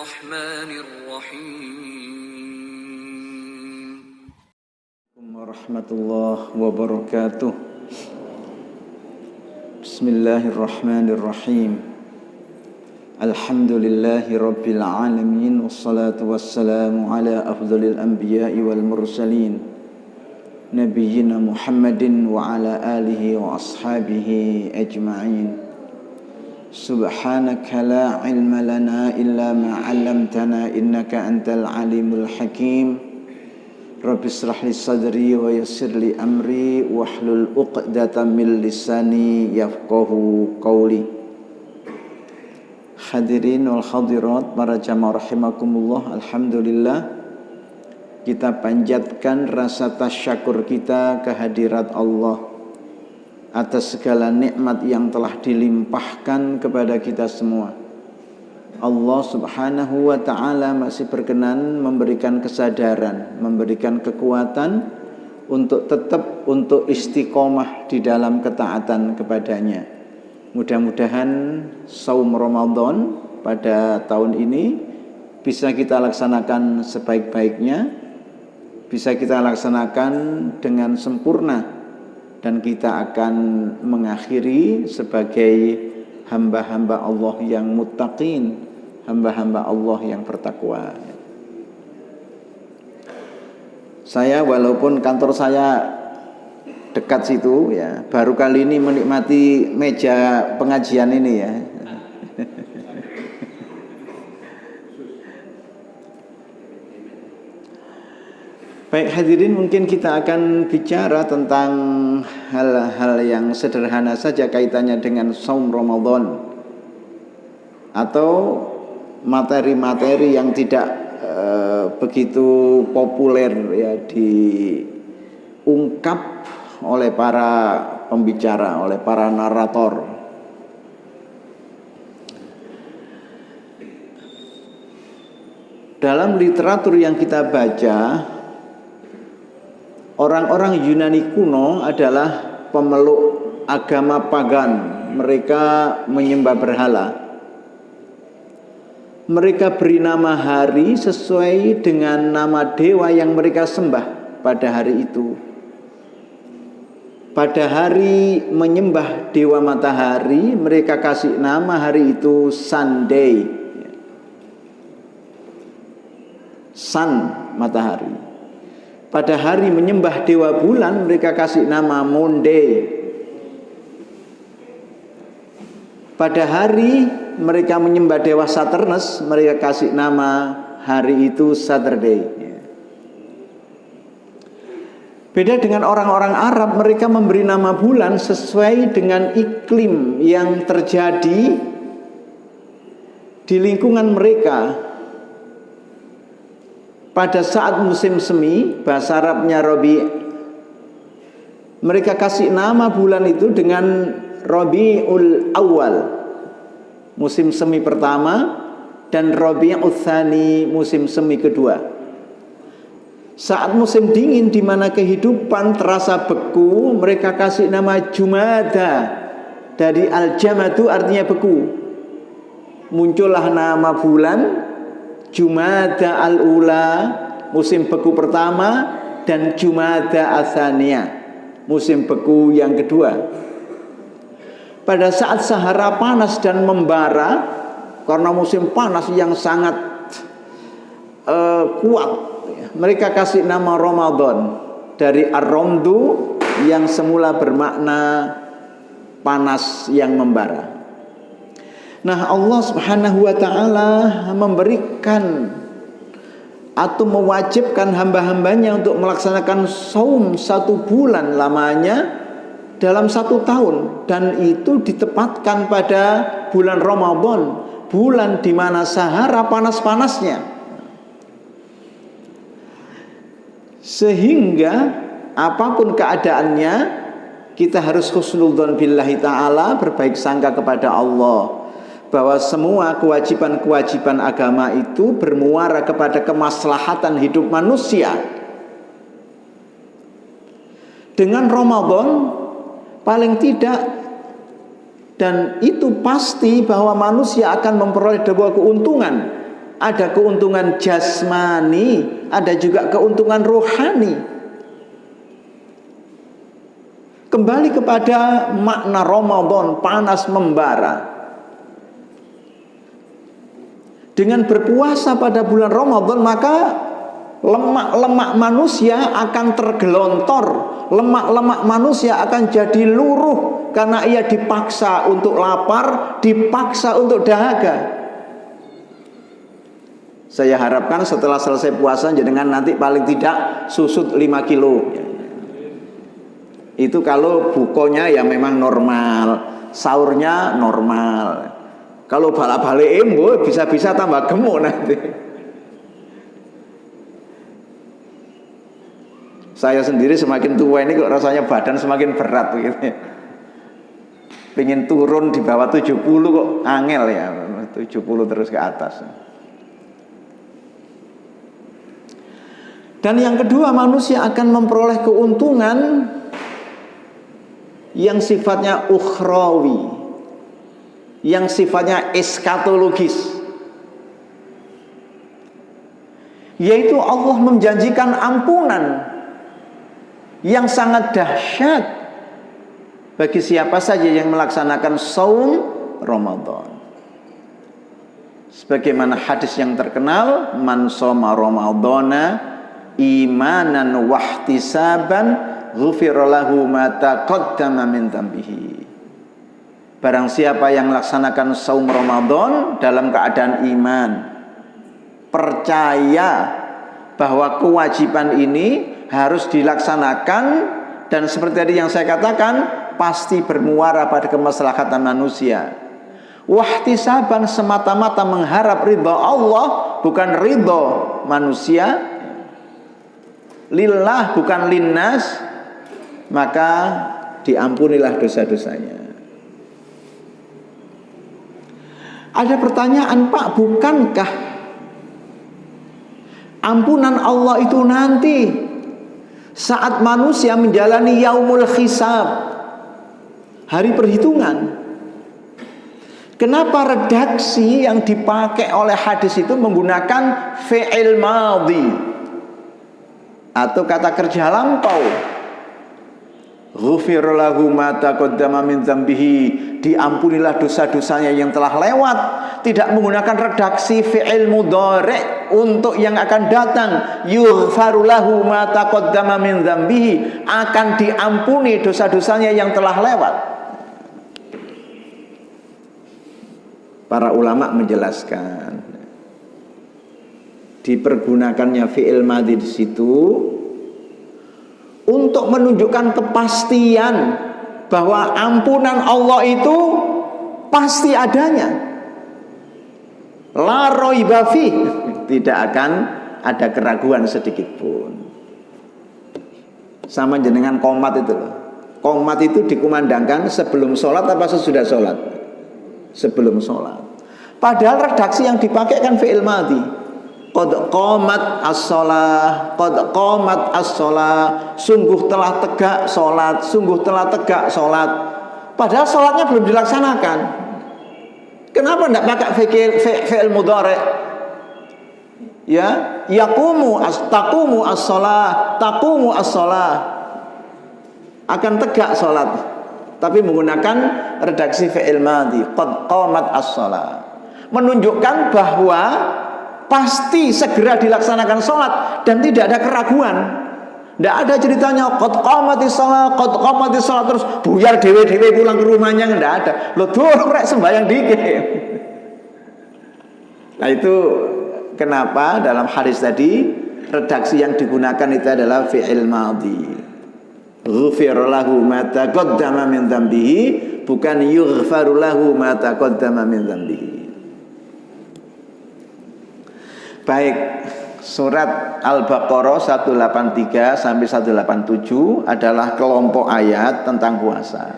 الرحمن الرحيم. ورحمة الله وبركاته. بسم الله الرحمن الرحيم. الحمد لله رب العالمين والصلاة والسلام على أفضل الأنبياء والمرسلين نبينا محمد وعلى آله وأصحابه أجمعين. سبحانك لا علم لنا إلا ما علمتنا إنك أنت العليم الحكيم. رب اشرح لي صدري ويسر لي أمري واحلل عقدة من لساني yafqahu qawli. Hadirin wal hadirat, para jamaah rahimakumullah, alhamdulillah kita panjatkan rasa tasyakur kita kehadirat Allah atas segala nikmat yang telah dilimpahkan kepada kita semua. Allah subhanahu wa ta'ala masih berkenan memberikan kesadaran, memberikan kekuatan untuk tetap untuk istiqomah di dalam ketaatan kepadanya. Mudah-mudahan saum Ramadan pada tahun ini bisa kita laksanakan sebaik-baiknya, bisa kita laksanakan dengan sempurna, dan kita akan mengakhiri sebagai hamba-hamba Allah yang muttaqin, hamba-hamba Allah yang bertakwa. Saya walaupun kantor saya dekat situ ya, baru kali ini menikmati meja pengajian ini ya. Baik hadirin, mungkin kita akan bicara tentang hal-hal yang sederhana saja kaitannya dengan saum Ramadan, atau materi-materi yang tidak begitu populer ya diungkap oleh para pembicara, oleh para narator. Dalam literatur yang kita baca, orang-orang Yunani kuno adalah pemeluk agama pagan. Mereka menyembah berhala. Mereka beri nama hari sesuai dengan nama dewa yang mereka sembah pada hari itu. Pada hari menyembah dewa matahari, mereka kasih nama hari itu Sunday. Sun, matahari. Pada hari menyembah dewa bulan, mereka kasih nama Monday. Pada hari mereka menyembah dewa Saturnus, mereka kasih nama hari itu Saturday. Beda dengan orang-orang Arab, mereka memberi nama bulan sesuai dengan iklim yang terjadi di lingkungan mereka. Pada saat musim semi, bahasa Arabnya Rabi', mereka kasih nama bulan itu dengan Rabi'ul Awal, musim semi pertama, dan Rabi'ul Tsani, musim semi kedua. Saat musim dingin di mana kehidupan terasa beku, mereka kasih nama Jumada, dari al-jamadu artinya beku. Muncullah nama bulan Jumada al-ula, musim beku pertama, dan Jumada al-tsaniyah, musim beku yang kedua. Pada saat Sahara panas dan membara, karena musim panas yang sangat kuat, mereka kasih nama Ramadan, dari ar-ramdu yang semula bermakna panas yang membara. Nah, Allah subhanahu wa ta'ala memberikan atau mewajibkan hamba-hambanya untuk melaksanakan saum 1 bulan lamanya dalam 1 tahun, dan itu ditempatkan pada bulan Ramadan, bulan di mana Sahara panas-panasnya. Sehingga apapun keadaannya, kita harus husnudzon billahi ta'ala, berbaik sangka kepada Allah, bahwa semua kewajiban-kewajiban agama itu bermuara kepada kemaslahatan hidup manusia. Dengan Ramadan paling tidak, dan itu pasti, bahwa manusia akan memperoleh sebuah keuntungan ada keuntungan jasmani, ada juga keuntungan rohani. Kembali kepada makna Ramadan, panas membara. Dengan berpuasa pada bulan Ramadan, maka lemak-lemak manusia akan tergelontor, lemak-lemak manusia akan jadi luruh karena ia dipaksa untuk lapar, dipaksa untuk dahaga. Saya harapkan setelah selesai puasa jenengan nanti paling tidak susut 5 kilo. Itu kalau bukonya ya memang normal, sahurnya normal. Kalau balik-balik bisa-bisa tambah gemuk nanti. Saya sendiri semakin tua ini kok rasanya badan semakin berat begitu. Pengen turun di bawah 70 kok angel ya, 70 terus ke atas. Dan yang kedua, manusia akan memperoleh keuntungan yang sifatnya ukhrawi, yang sifatnya eskatologis, yaitu Allah menjanjikan ampunan yang sangat dahsyat bagi siapa saja yang melaksanakan saum Ramadan. Sebagaimana hadis yang terkenal, man shoma ramadhana imanan wahtisaban ghufira lahu ma taqaddama min dhanbihi. Barang siapa yang melaksanakan saum Ramadan dalam keadaan iman, percaya bahwa kewajiban ini harus dilaksanakan, dan seperti tadi yang saya katakan, pasti bermuara pada kemaslahatan manusia. Wahtisaban, semata-mata mengharap ridha Allah, bukan ridha manusia. Lillah, bukan linnas, maka diampunilah dosa-dosanya. Ada pertanyaan, Pak, bukankah ampunan Allah itu nanti saat manusia menjalani yaumul hisab, hari perhitungan? Kenapa redaksi yang dipakai oleh hadis itu menggunakan fi'il madhi atau kata kerja lampau? Ghufira lahu ma taqaddama min dzambihi, diampunilah dosa-dosanya yang telah lewat. Tidak menggunakan redaksi fi'il mudhari' untuk yang akan datang. Yughfaru lahu ma taqaddama min dzambihi, akan diampuni dosa-dosanya yang telah lewat. Para ulama menjelaskan, dipergunakannya fi'il madhi di situ untuk menunjukkan kepastian bahwa ampunan Allah itu pasti adanya. La raiba fi, tidak akan ada keraguan sedikit pun. Sama dengan qomat itu loh. Qomat itu dikumandangkan sebelum sholat apa sesudah sholat? Sebelum sholat. Padahal redaksi yang dipakai kan fi'il madhi. Qad qamat as-shalah, qad qamat as-shalah, sungguh telah tegak sholat, sungguh telah tegak sholat. Padahal sholatnya belum dilaksanakan. Kenapa tidak pakai fi'il mudhari'? Ya, taqumu as-shalah, taqumu as-shalah, akan tegak sholat, tapi menggunakan redaksi fi'il madhi, qad qamat as-shalah, menunjukkan bahwa pasti segera dilaksanakan sholat dan tidak ada keraguan. Tidak ada ceritanya qad qamatis shalah, qad qamatis shalah terus buyar dewe-dewe pulang ke rumahnya, tidak ada. Lo durung rek sembahyang dikit. Nah, itu kenapa dalam hadis tadi redaksi yang digunakan itu adalah fi'il madhi. Ghufira lahu ma taqaddama min dzambihi, bukan yughfaru lahu ma taqaddama min dzambihi. Baik, surat Al-Baqarah 183 sampai 187 adalah kelompok ayat tentang puasa.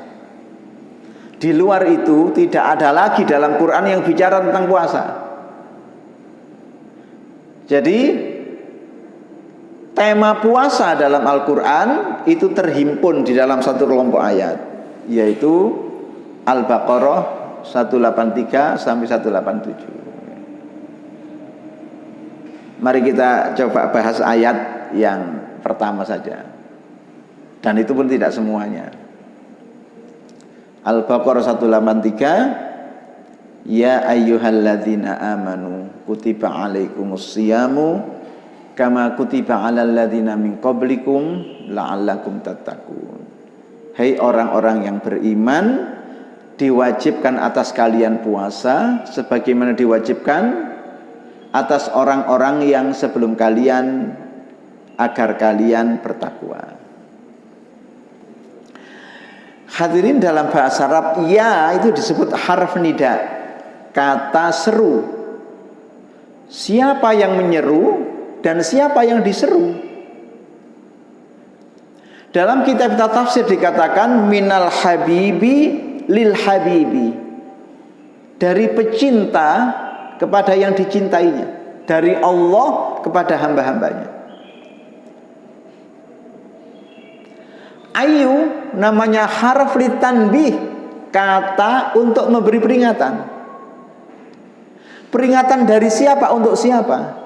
Di luar itu tidak ada lagi dalam Quran yang bicara tentang puasa. Jadi tema puasa dalam Al-Quran itu terhimpun di dalam satu kelompok ayat, yaitu Al-Baqarah 183 sampai 187. Mari kita coba bahas ayat yang pertama saja. Dan itu pun tidak semuanya. Al-Baqarah 183, ya ayyuhalladzina amanu kutiba alaikumusyamu kama kutiba alal ladzina min qablikum la'allakum tattaqun. Hai orang-orang yang beriman, diwajibkan atas kalian puasa sebagaimana diwajibkan atas orang-orang yang sebelum kalian agar kalian bertakwa. Hadirin, dalam bahasa Arab ya itu disebut harf nida, kata seru. Siapa yang menyeru dan siapa yang diseru. Dalam kitab tafsir dikatakan minal habibi lil habibi, dari pecinta kepada yang dicintainya, dari Allah kepada hamba-hambanya. Ayu namanya harf litanbih, kata untuk memberi peringatan. Peringatan dari siapa untuk siapa?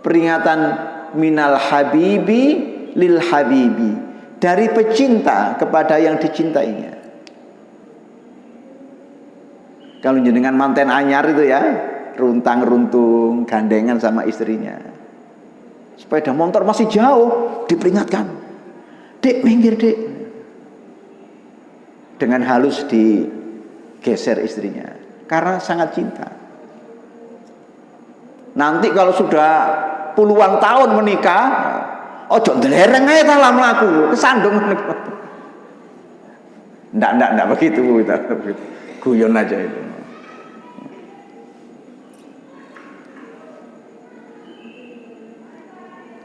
Peringatan minal habibi lil habibi, dari pecinta kepada yang dicintainya. Kalau jenengan manten anyar itu ya, runtang-runtung gandengan sama istrinya, sepeda motor masih jauh, diperingatkan, dek minggir dek, dengan halus digeser istrinya karena sangat cinta. Nanti kalau sudah puluhan tahun menikah, ojo ndelereng ae ta lah mlaku, kesandung. Ndak begitu, guyon aja itu.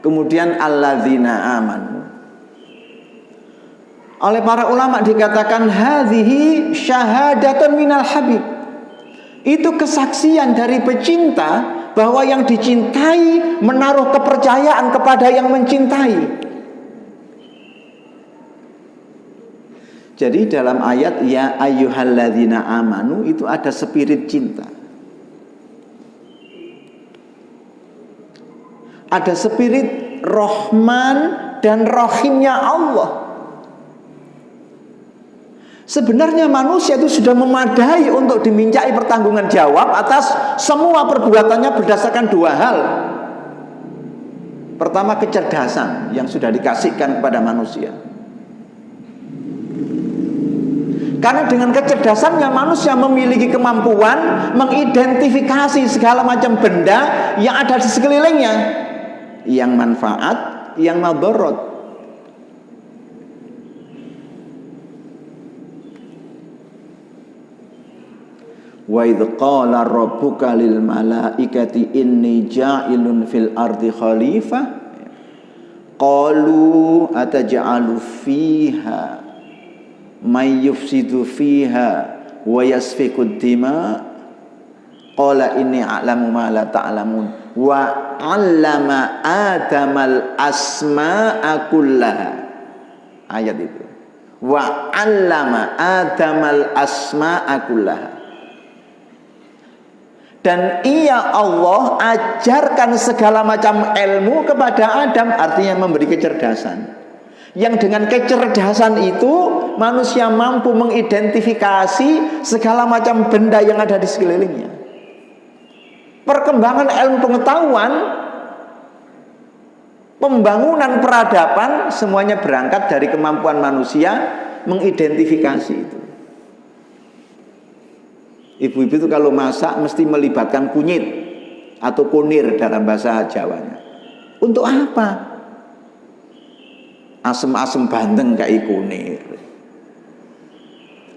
Kemudian alladzina amanu, oleh para ulama dikatakan hadhihi syahadatun minal habib, itu kesaksian dari pecinta bahwa yang dicintai menaruh kepercayaan kepada yang mencintai. Jadi dalam ayat ya ayyuhalladzina amanu itu ada spirit cinta, ada spirit Rahman dan Rahimnya Allah. Sebenarnya manusia itu sudah memadai untuk dimintai pertanggungan jawab atas semua perbuatannya berdasarkan dua hal. Pertama, kecerdasan yang sudah dikasihkan kepada manusia. Karena dengan kecerdasannya manusia memiliki kemampuan mengidentifikasi segala macam benda yang ada di sekelilingnya, yang manfaat, yang madarat. Wa idz qala rabbuka lil malaikati inni ja'ilun fil ardi khalifah qalu ataj'alu fiha may yufsidu fiha wa yasfiku dima qala inni a'lamu ma la ta'lamun wa 'allama adamal asma'a kullaha. Ayat itu, wa 'allama adamal asma'a kullaha. Dan ia Allah ajarkan segala macam ilmu kepada Adam, artinya memberi kecerdasan. Yang dengan kecerdasan itu manusia mampu mengidentifikasi segala macam benda yang ada di sekelilingnya. Perkembangan ilmu pengetahuan, pembangunan peradaban, semuanya berangkat dari kemampuan manusia mengidentifikasi itu. Ibu-ibu itu kalau masak mesti melibatkan kunyit atau kunir dalam bahasa Jawanya. Untuk apa? Asem-asem bandeng kayak kunir,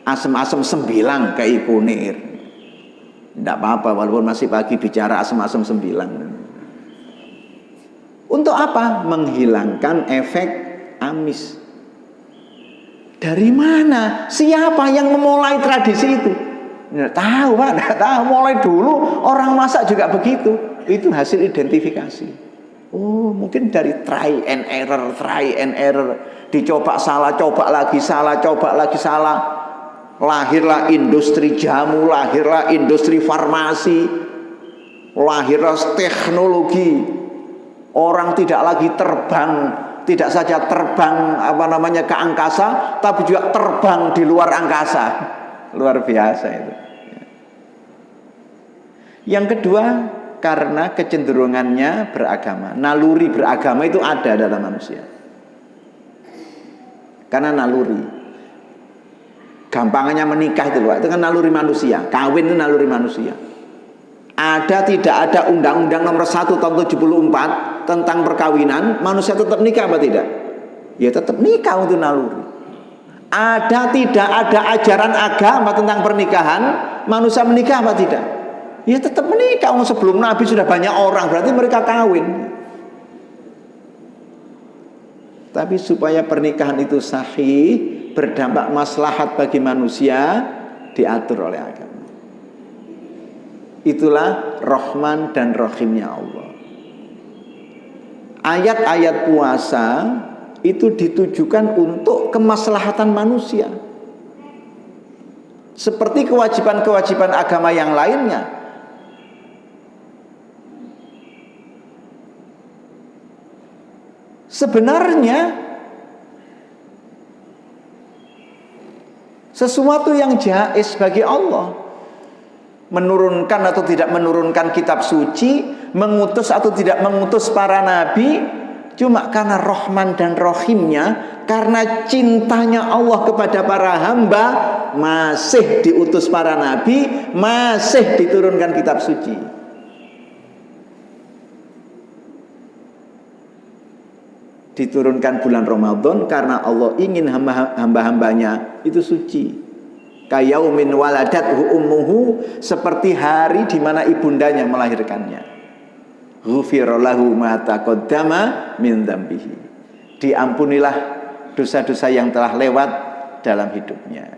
asem-asem sembilang kayak kunir. Tidak apa-apa walaupun masih pagi bicara asem-asem sembilang. Untuk apa? Menghilangkan efek amis. Dari mana? Siapa yang memulai tradisi itu? Nggak tahu Pak, nggak tahu. Mulai dulu orang masak juga begitu. Itu hasil identifikasi. Oh, mungkin dari try and error, dicoba salah, coba lagi salah, coba lagi salah. Lahirlah industri jamu, lahirlah industri farmasi. lahir teknologi, orang tidak lagi terbang, tidak saja terbang ke angkasa, tapi juga terbang di luar angkasa. Luar biasa itu. Yang kedua, karena kecenderungannya beragama. Naluri beragama itu ada dalam manusia. Karena naluri. Gampangnya menikah itu kan naluri manusia. Kawin itu naluri manusia. Tidak ada undang-undang nomor 1 tahun 74 tentang perkawinan, manusia tetap nikah apa tidak? Ya tetap nikah untuk naluri. Tidak ada ajaran agama tentang pernikahan, manusia menikah apa tidak? Ya tetap menikah. Sebelum Nabi sudah banyak orang, berarti mereka kawin. Tapi supaya pernikahan itu sahih, berdampak maslahat bagi manusia, diatur oleh agama. Itulah Rahman dan Rahimnya Allah. Ayat-ayat puasa itu ditujukan untuk kemaslahatan manusia, seperti kewajiban-kewajiban agama yang lainnya. Sebenarnya sesuatu yang jaiz bagi Allah, menurunkan atau tidak menurunkan kitab suci, mengutus atau tidak mengutus para nabi, cuma karena Rahman dan Rahimnya, karena cintanya Allah kepada para hamba, masih diutus para nabi, masih diturunkan kitab suci. Diturunkan bulan Ramadan karena Allah ingin hamba-hambanya itu suci. Kayaumin waladathu ummuhu, seperti hari di mana ibundanya melahirkannya. Ghufira lahu ma taqaddama min dzambihi. Diampunilah dosa-dosa yang telah lewat dalam hidupnya.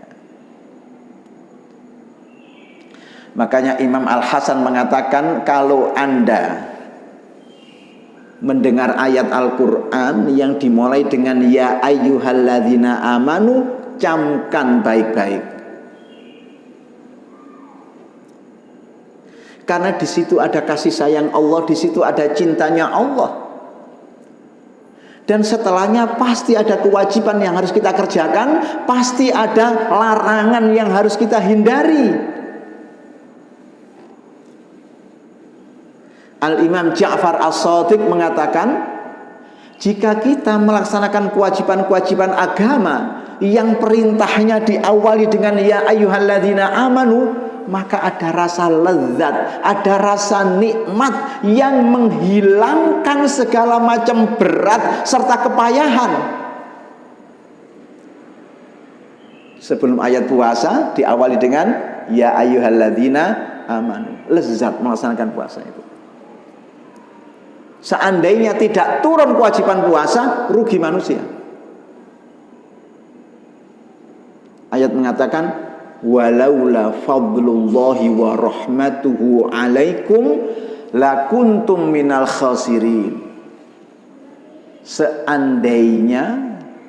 Makanya Imam Al-Hasan mengatakan, kalau Anda mendengar ayat Al-Quran yang dimulai dengan ya ayyuhalladzina amanu, camkan baik-baik, karena di situ ada kasih sayang Allah, di situ ada cintanya Allah, dan setelahnya pasti ada kewajiban yang harus kita kerjakan, pasti ada larangan yang harus kita hindari. Al-Imam Ja'far As-Shadiq mengatakan, jika kita melaksanakan kewajiban-kewajiban agama yang perintahnya diawali dengan ya ayyuhalladzina amanu, maka ada rasa lezat, ada rasa nikmat yang menghilangkan segala macam berat serta kepayahan. Sebelum ayat puasa diawali dengan ya ayyuhalladzina amanu, lezat melaksanakan puasa itu. Seandainya tidak turun kewajiban puasa, rugi manusia. Ayat mengatakan, walaula fadlullahi wa rahmatuhu alaikum lakuntum minal khasirin. Seandainya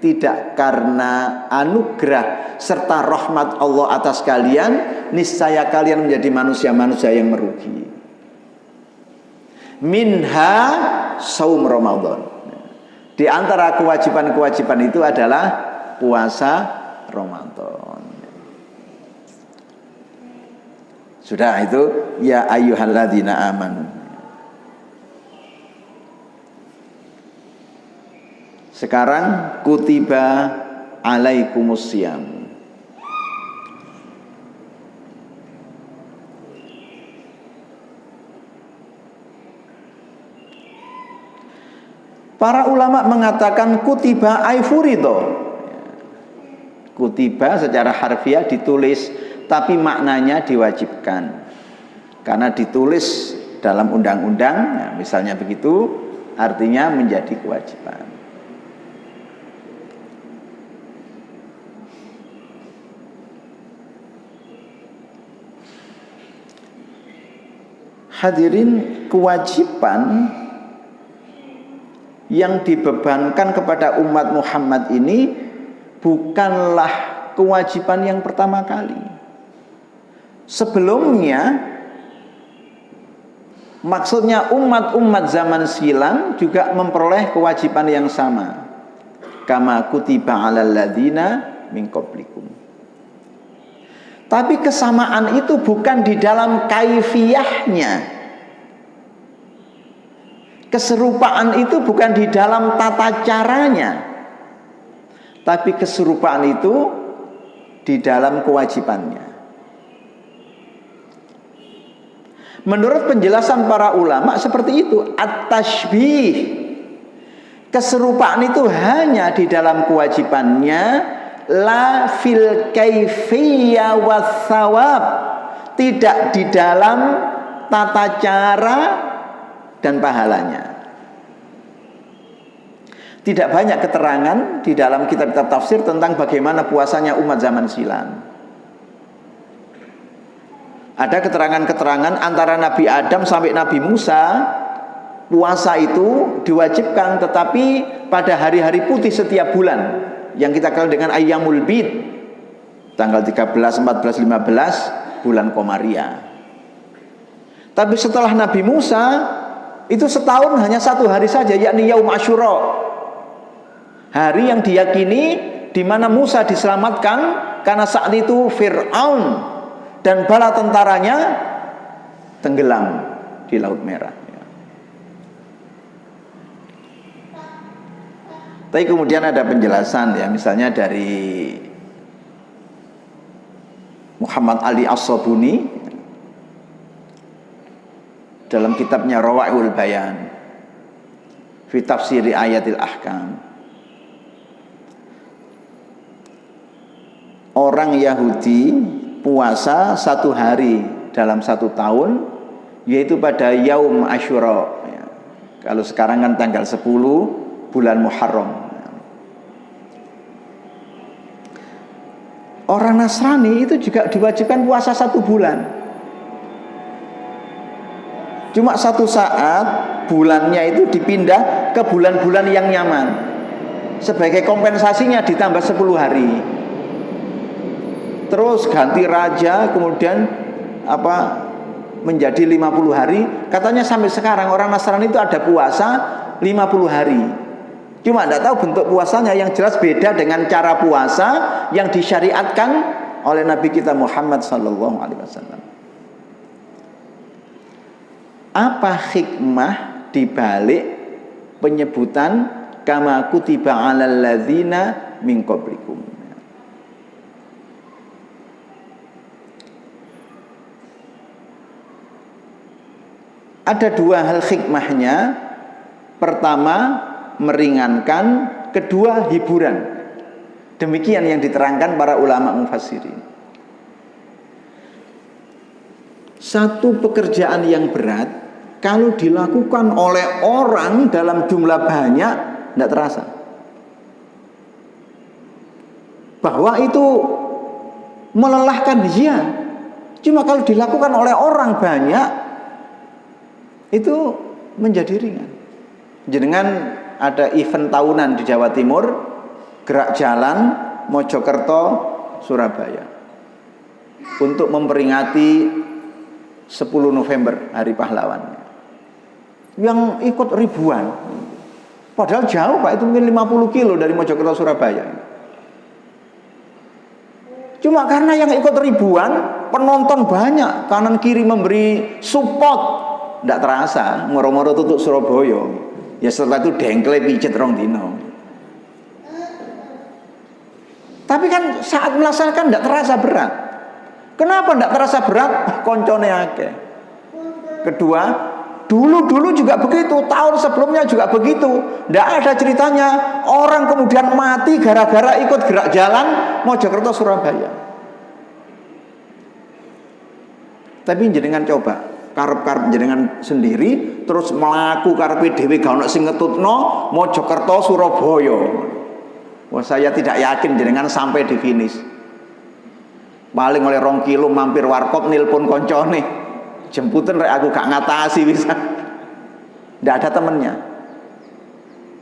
tidak karena anugerah serta rahmat Allah atas kalian, niscaya kalian menjadi manusia-manusia yang merugi. Minha saum Ramadan. Di antara kewajiban-kewajiban itu adalah puasa Ramadan. Sudah itu ya ayyuhalladzina amanu. Sekarang kutiba alaikumusiyam. Para ulama mengatakan kutiba ay furido. Kutiba secara harfiah ditulis, tapi maknanya diwajibkan. Karena ditulis dalam undang-undang, ya, misalnya begitu, artinya menjadi kewajiban. Hadirin, kewajiban yang dibebankan kepada umat Muhammad ini bukanlah kewajiban yang pertama kali. Sebelumnya Maksudnya umat-umat zaman silam juga memperoleh kewajiban yang sama. Kama kutiba 'alal ladzina min qablikum. Tapi kesamaan itu bukan di dalam kaifiyahnya. Keserupaan itu bukan di dalam tata caranya. Tapi keserupaan itu di dalam kewajibannya. Menurut penjelasan para ulama seperti itu, at-tashbih, keserupaan itu hanya di dalam kewajibannya, la fil kaifiyah was thawab, tidak di dalam tata cara dan pahalanya. Tidak banyak keterangan di dalam kitab-kitab tafsir tentang bagaimana puasanya umat zaman silam. Ada keterangan-keterangan antara Nabi Adam sampai Nabi Musa, puasa itu diwajibkan, tetapi pada hari-hari putih setiap bulan yang kita kenal dengan Ayyamul Bid, tanggal 13, 14, 15 bulan Komariah. Tapi setelah Nabi Musa, itu setahun hanya satu hari saja, yakni Yaum Asyura, hari yang diyakini di mana Musa diselamatkan karena saat itu Fir'aun dan bala tentaranya tenggelam di Laut Merah. Tapi kemudian ada penjelasan ya, misalnya dari Muhammad Ali As-Sabuni dalam kitabnya Rawaiul Bayan fi tafsiri ayatil ahkam. Orang Yahudi puasa satu hari dalam satu tahun, yaitu pada Yaum Asyura ya. Kalau sekarang kan tanggal 10 bulan Muharram. Orang Nasrani itu juga diwajibkan puasa satu bulan. Cuma satu saat bulannya itu dipindah ke bulan-bulan yang nyaman. Sebagai kompensasinya ditambah 10 hari. Terus ganti raja, kemudian menjadi 50 hari. Katanya sampai sekarang orang Nasrani itu ada puasa 50 hari. Cuma tidak tahu bentuk puasanya, yang jelas beda dengan cara puasa yang disyariatkan oleh Nabi kita Muhammad SAW. Apa hikmah dibalik penyebutan kama kutiba 'alal ladzina min qablikum? Ada dua hal hikmahnya. Pertama, meringankan. Kedua, hiburan. Demikian yang diterangkan para ulama mufassirin. Satu pekerjaan yang berat, kalau dilakukan oleh orang dalam jumlah banyak, tidak terasa. Bahwa itu melelahkan, ya. Cuma kalau dilakukan oleh orang banyak, itu menjadi ringan. Jenengan ada event tahunan di Jawa Timur, gerak jalan Mojokerto Surabaya untuk memperingati 10 November Hari Pahlawan. Yang ikut ribuan. Padahal jauh Pak, itu mungkin 50 kilo dari Mojokerto Surabaya. Cuma karena yang ikut ribuan, penonton banyak, kanan kiri memberi support, tidak terasa, moro-moro tutup Surabaya. Ya setelah itu dengkle pijet rong dino. Tapi kan saat melaksanakan tidak terasa berat. Kenapa tidak terasa berat? Koncone akeh. Kedua, dulu juga begitu, tahun sebelumnya juga begitu. Tidak ada ceritanya orang kemudian mati gara-gara ikut gerak jalan Mojokerto Surabaya. Tapi jenengan coba karep-karep jenengan sendiri terus melaku karepe dhewe gak ono sing ngetutno Mojokerto Surabaya. Wah, saya tidak yakin jenengan sampai di finish. Paling oleh 2 kilo mampir warkop nilpun koncone, jemputan rek aku gak ngatasi bisa. Tidak ada temennya.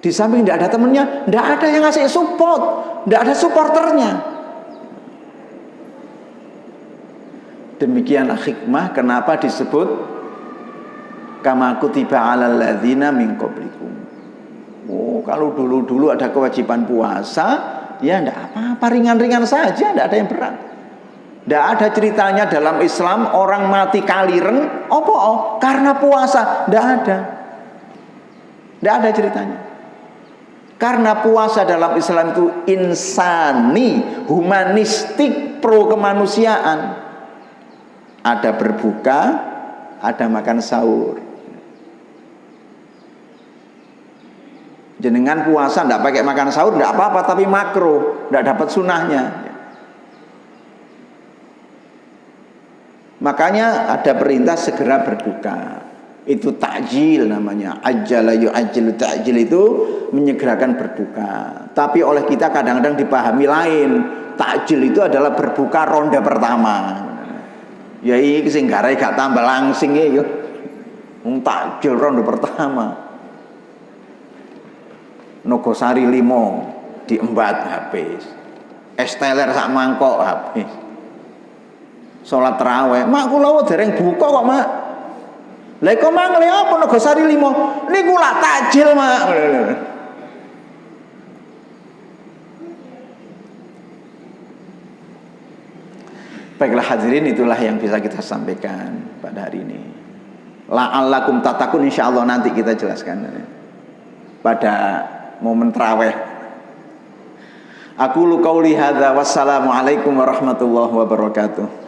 Di samping tidak ada temennya, tidak ada yang ngasih support, tidak ada supporternya. Demikianlah hikmah kenapa disebut kama kutiba 'alal ladzina min qablikum. Oh, kalau dulu-dulu ada kewajiban puasa, ya enggak apa-apa, ringan-ringan saja, enggak ada yang berat. Enggak ada ceritanya dalam Islam orang mati kaliren, karena puasa, enggak ada. Enggak ada ceritanya. Karena puasa dalam Islam itu insani, humanistik, pro kemanusiaan. Ada berbuka, ada makan sahur. Jenengan puasa enggak pakai makan sahur enggak apa-apa, tapi makro, enggak dapat sunahnya. Makanya ada perintah segera berbuka. Itu takjil namanya. Ajjala yu'ajjilu takjil itu menyegerakan berbuka. Tapi oleh kita kadang-kadang dipahami lain. Takjil itu adalah berbuka ronde pertama. Ya iki sing garai gak tambah langsing ya. Takjil ronde pertama. Nogosari 5 diembat habis. Es teler sak mangkok habis. Salat tarawih, mak kula dereng buka kok, Mak. Lah kok mangle apa Nogosari 5? Niku lak takjil, Mak. Baiklah hadirin, itulah yang bisa kita sampaikan pada hari ini. La'allakum tatakun, insyaallah nanti kita jelaskan pada momen tarawih. Aku qauli hadza, wassalamu alaikum warahmatullahi wabarakatuh.